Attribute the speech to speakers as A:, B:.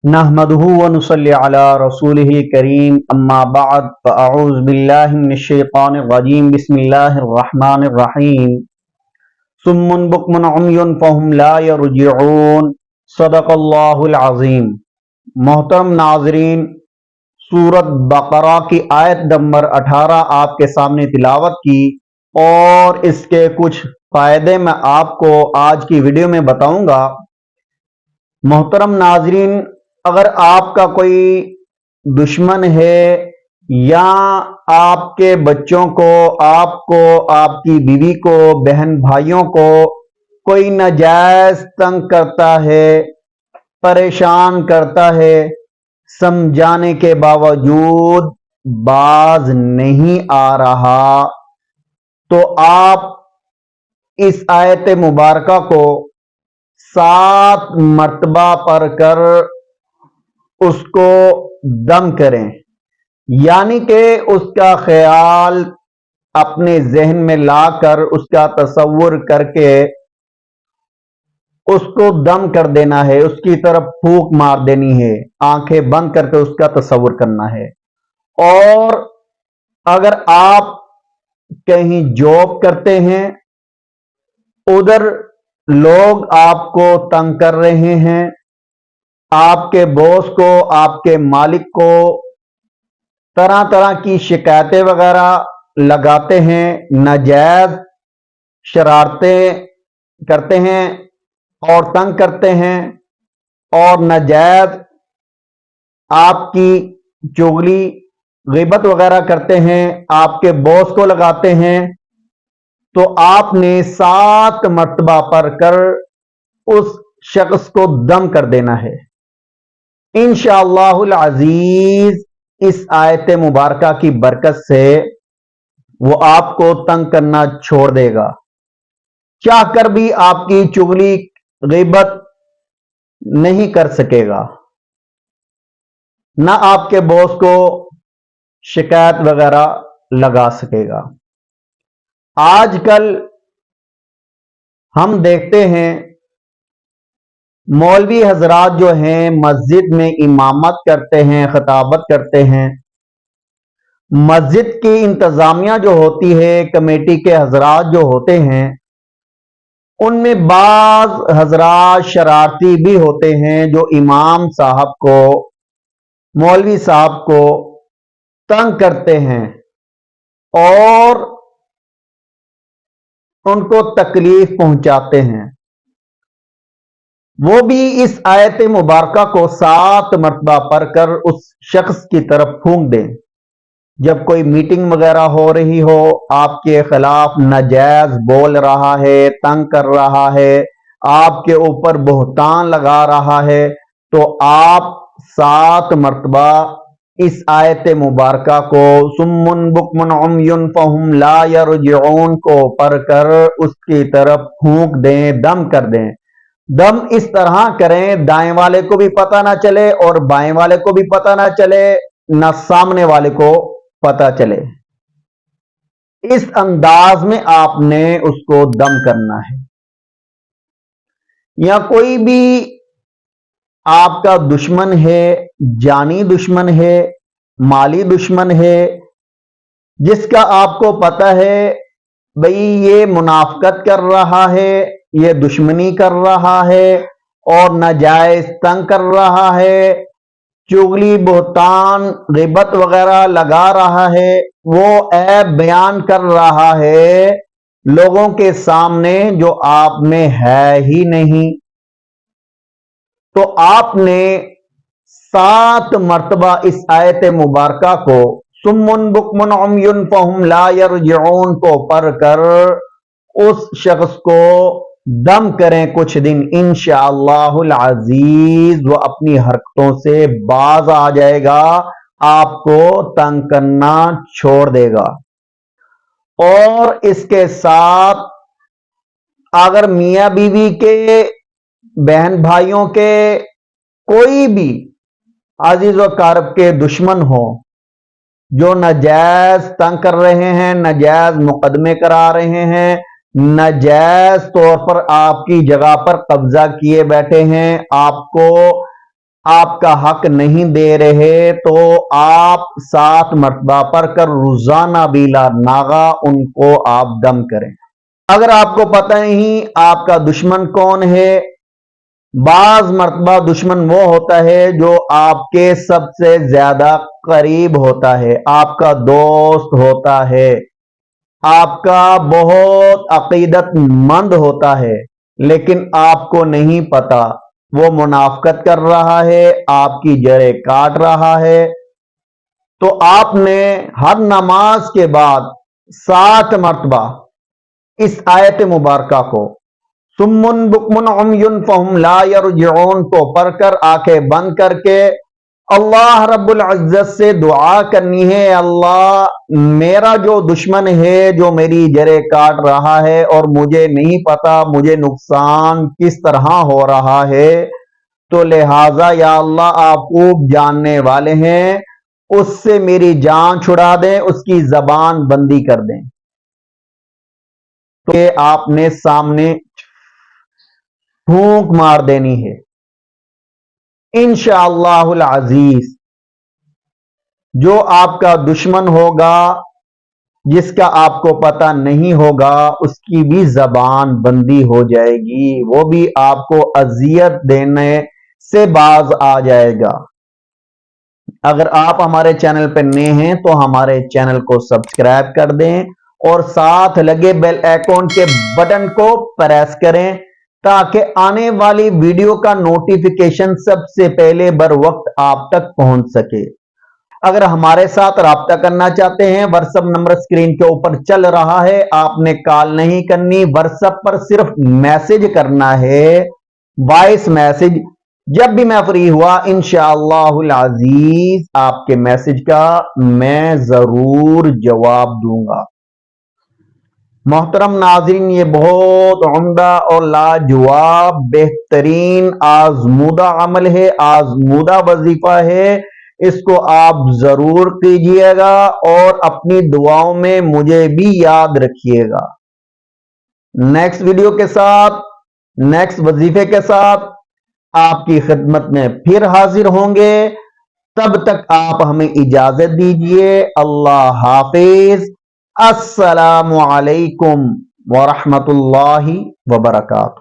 A: نحمدہ ونصلی علی رسولہ الکریم اما بعد فاعوذ باللہ من الشیطان الرجیم بسم اللہ الرحمن الرحیم صم بکم عمی فہم لا یرجعون صدق اللہ العظیم۔ محترم ناظرین، سورۃ بقرہ کی آیت نمبر 18 آپ کے سامنے تلاوت کی اور اس کے کچھ فائدے میں آپ کو آج کی ویڈیو میں بتاؤں گا۔ محترم ناظرین، اگر آپ کا کوئی دشمن ہے یا آپ کے بچوں کو، آپ کو، آپ کی بیوی کو، بہن بھائیوں کو کوئی ناجائز تنگ کرتا ہے، پریشان کرتا ہے، سمجھانے کے باوجود باز نہیں آ رہا، تو آپ اس آیت مبارکہ کو 7 مرتبہ پڑھ کر اس کو دم کریں، یعنی کہ اس کا خیال اپنے ذہن میں لا کر، اس کا تصور کر کے اس کو دم کر دینا ہے، اس کی طرف پھونک مار دینی ہے، آنکھیں بند کر کے اس کا تصور کرنا ہے۔ اور اگر آپ کہیں جاب کرتے ہیں، ادھر لوگ آپ کو تنگ کر رہے ہیں، آپ کے باس کو، آپ کے مالک کو طرح طرح کی شکایتیں وغیرہ لگاتے ہیں، ناجائز شرارتیں کرتے ہیں اور تنگ کرتے ہیں، اور ناجائز آپ کی چغلی غیبت وغیرہ کرتے ہیں، آپ کے باس کو لگاتے ہیں، تو آپ نے 7 مرتبہ پڑھ کر اس شخص کو دم کر دینا ہے۔ انشاءاللہ العزیز اس آیت مبارکہ کی برکت سے وہ آپ کو تنگ کرنا چھوڑ دے گا، چاہ کر بھی آپ کی چغلی غیبت نہیں کر سکے گا، نہ آپ کے باس کو شکایت وغیرہ لگا سکے گا۔ آج کل ہم دیکھتے ہیں مولوی حضرات جو ہیں مسجد میں امامت کرتے ہیں، خطابت کرتے ہیں، مسجد کی انتظامیہ جو ہوتی ہے، کمیٹی کے حضرات جو ہوتے ہیں، ان میں بعض حضرات شرارتی بھی ہوتے ہیں جو امام صاحب کو، مولوی صاحب کو تنگ کرتے ہیں اور ان کو تکلیف پہنچاتے ہیں۔ وہ بھی اس آیت مبارکہ کو 7 مرتبہ پڑھ کر اس شخص کی طرف پھونک دیں۔ جب کوئی میٹنگ وغیرہ ہو رہی ہو، آپ کے خلاف ناجائز بول رہا ہے، تنگ کر رہا ہے، آپ کے اوپر بہتان لگا رہا ہے، تو آپ 7 مرتبہ اس آیت مبارکہ کو صم بکم عمی فہم لا یرجعون کو پڑھ کر اس کی طرف پھونک دیں، دم کر دیں۔ دم اس طرح کریں دائیں والے کو بھی پتہ نہ چلے اور بائیں والے کو بھی پتہ نہ چلے، نہ سامنے والے کو پتہ چلے۔ اس انداز میں آپ نے اس کو دم کرنا ہے۔ یا کوئی بھی آپ کا دشمن ہے، جانی دشمن ہے، مالی دشمن ہے، جس کا آپ کو پتہ ہے بھئی یہ منافقت کر رہا ہے، یہ دشمنی کر رہا ہے اور ناجائز تنگ کر رہا ہے، چغلی بہتان غیبت وغیرہ لگا رہا ہے، وہ عیب بیان کر رہا ہے لوگوں کے سامنے جو آپ میں ہے ہی نہیں، تو آپ نے 7 مرتبہ اس آیت مبارکہ کو صم بکم عمی فہم لا یرجعون کو پڑھ کر اس شخص کو دم کریں کچھ دن، انشاءاللہ العزیز وہ اپنی حرکتوں سے باز آ جائے گا، آپ کو تنگ کرنا چھوڑ دے گا۔ اور اس کے ساتھ اگر میاں بیوی کے، بہن بھائیوں کے، کوئی بھی عزیز و اقارب کے دشمن ہو جو ناجائز تنگ کر رہے ہیں، ناجائز مقدمے کرا رہے ہیں، ناجائز طور پر آپ کی جگہ پر قبضہ کیے بیٹھے ہیں، آپ کو آپ کا حق نہیں دے رہے تو آپ 7 مرتبہ پڑھ کر روزانہ بلا ناغا ان کو آپ دم کریں۔ اگر آپ کو پتہ نہیں آپ کا دشمن کون ہے، بعض مرتبہ دشمن وہ ہوتا ہے جو آپ کے سب سے زیادہ قریب ہوتا ہے، آپ کا دوست ہوتا ہے، آپ کا بہت عقیدت مند ہوتا ہے، لیکن آپ کو نہیں پتا وہ منافقت کر رہا ہے، آپ کی جڑیں کاٹ رہا ہے۔ تو آپ نے ہر نماز کے بعد 7 مرتبہ اس آیت مبارکہ کو سمن بکمن عمی فہم لا یرجعون کو پڑھ کر آنکھیں بند کر کے اللہ رب العزت سے دعا کرنی ہے، اللہ میرا جو دشمن ہے جو میری جڑیں کاٹ رہا ہے اور مجھے نہیں پتا مجھے نقصان کس طرح ہو رہا ہے، تو لہٰذا یا اللہ آپ خوب جاننے والے ہیں، اس سے میری جان چھڑا دیں، اس کی زبان بندی کر دیں۔ تو آپ نے سامنے پھونک مار دینی ہے۔ انشاءاللہ العزیز جو آپ کا دشمن ہوگا جس کا آپ کو پتہ نہیں ہوگا اس کی بھی زبان بندی ہو جائے گی، وہ بھی آپ کو اذیت دینے سے باز آ جائے گا۔ اگر آپ ہمارے چینل پہ نئے ہیں تو ہمارے چینل کو سبسکرائب کر دیں اور ساتھ لگے بیل آئیکن کے بٹن کو پریس کریں تاکہ آنے والی ویڈیو کا نوٹیفیکیشن سب سے پہلے بر وقت آپ تک پہنچ سکے۔ اگر ہمارے ساتھ رابطہ کرنا چاہتے ہیں، واٹس ایپ نمبر اسکرین کے اوپر چل رہا ہے، آپ نے کال نہیں کرنی، واٹس ایپ پر صرف میسج کرنا ہے، وائس میسج۔ جب بھی میں فری ہوا انشاءاللہ العزیز آپ کے میسج کا میں ضرور جواب دوں گا۔ محترم ناظرین، یہ بہت عمدہ اور لاجواب بہترین آزمودہ عمل ہے، آزمودہ وظیفہ ہے، اس کو آپ ضرور کیجئے گا اور اپنی دعاؤں میں مجھے بھی یاد رکھیے گا۔ نیکسٹ ویڈیو کے ساتھ، نیکسٹ وظیفے کے ساتھ آپ کی خدمت میں پھر حاضر ہوں گے، تب تک آپ ہمیں اجازت دیجئے۔ اللہ حافظ۔ السلام علیکم ورحمۃ اللہ وبرکاتہ۔